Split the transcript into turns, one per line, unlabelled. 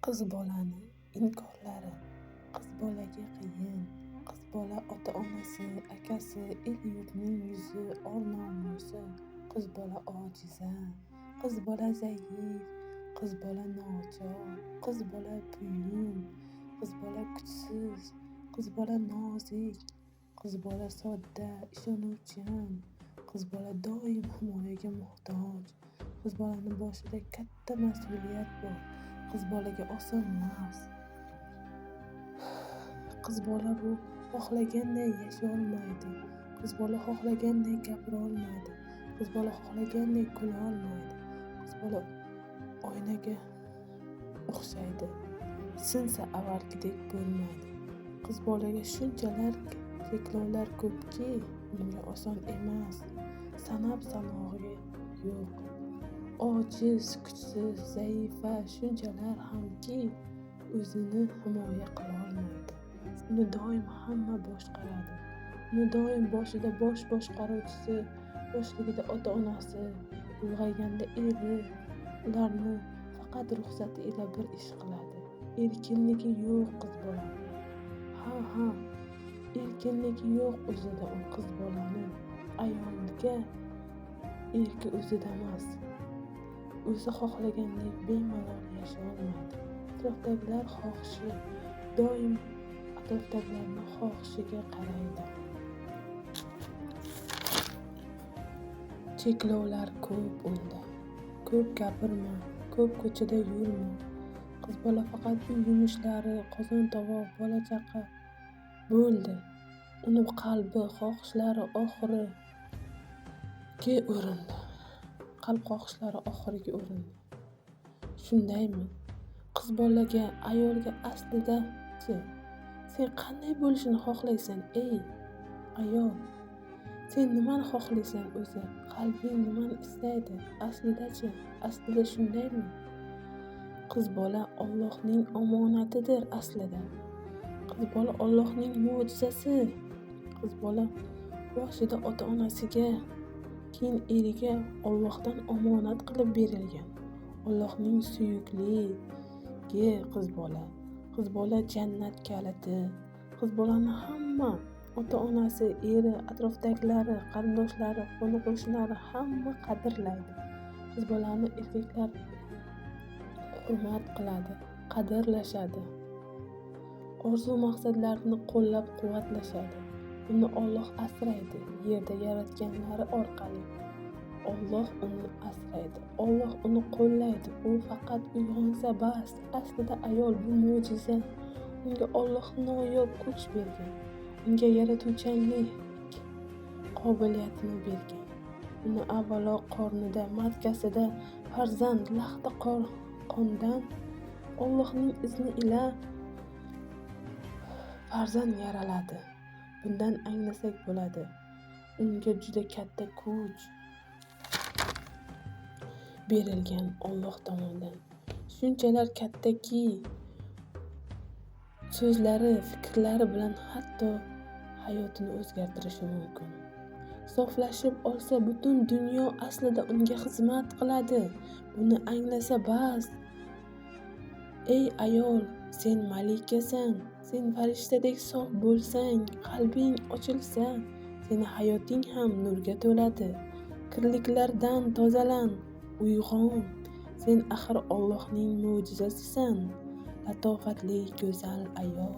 Qiz bolani inkorlari. Qiz bolaga qiyin. Qiz bola ota-onasi, akasi, el-yurtning yuzi, or-nomusi. Qiz bola ojiza. Qiz bola zaif. Qiz bola nochor. Qiz bola buyum. Qiz bola kuchsiz. Qiz bola nozik. Qiz bola sodda, ishonuvchan. Qiz bola doim himoyaga muhtoj. Qiz bolani boshida katta mas'uliyat bor. Qiz bolaga oson emas. Qiz bola bu xohlaganday yashay olmaydi. Qiz bola xohlaganday gapira olmaydi. Qiz bola xohlaganday kula olmaydi. Qiz bola oynaga o'xshaydi. Sinsa avvalgidek bo'lmaydi. Qiz bolaga shunchalar cheklovlar ko'pki, unga oson emas. Sanab sanog'i yo'q. Ojiz, kuchsiz, zaifa shunchalar hamki, o'zini himoya qila olmaydi. Uni doim hamma boshqaradi. Uni doim boshida bosh boshqaruvchisi, yoshligida ota-onasi, ulg'ayganda eri ularni faqat ruxsati ila bir ish qiladi. Erkinligi yo'q qiz bolani. Ha, erkinligi yo'q o'zida u qiz bolani. Ayolga erki o'zida emas. O'zi xohlagandek bemalol yashay olmaydi. Atrofdagilar xohishi, doim atrofdagilarning xohishiga qaraydi. Cheklovlar ko'p unda. Ko'p gapirma, ko'p ko'chada yurma. Qiz bola faqat uy yumushlari, qozon tovoq, bola chaqa bo'ldi. Uni qalbi, xohishlari oxiriga o'rindi. Qalb xohishlari oxiriga o'rindi. Shundaymi? Qiz bolaga, ayolga aslida-chi, sen qanday bo'lishini xohlaysan, ey ayol? Sen nimani xohlaysan o'zi? Qalbing nimani istaydi? Aslida-chi, aslida shundaymi? Qiz bola Allohning omonatidir aslida. Qiz bola Allohning mo'jizasi. Qiz bola boshida ota-onasiga, keyin eriga Allohdan omonat qilib berilgan. Allohning suyukligi qiz bola. Qiz bola jannat kaliti. Qiz bolani hamma ota-onasi, eri, atrofdagilari, qarindoshlari, qo'ni-qo'shnilari hamma qadrlaydi. Qiz bolani erkaklar hurmat qiladi, qadrlashadi. Orzu maqsadlarini qo'llab-quvvatlashadi. Uni Alloh asraydi. Yerda yaratganlari orqali Alloh uni asraydi. Alloh uni qo'llaydi. U faqat uyg'onsa bas. Aslida ayol bu mo'jiza. Unga Alloh noyob kuch bergan. Unga yaratuvchanlik qobiliyatini bergan. Uni avvalo qornida, matkasida farzand lahda qondan Allohning izni ila farzand yaraladi. Bundan anglasak bo'ladi. Unga juda katta kuch berilgan Alloh tomonidan. Shunchalar kattaki, so'zlari, fikrlari bilan hatto hayotini o'zgartirishi mumkin. Soflashib olsa butun dunyo aslida unga xizmat qiladi. Buni anglasa bas. Ey ayol, sen malikasan. Sen farishtadek sof bo'lsang, qalbing ochilsa, seni hayoting ham nurga to'ladi. Kirliklardan tozalan, uyg'on. Sen axir Allohning mo'jizasisan. Latofatli, go'zal ayol.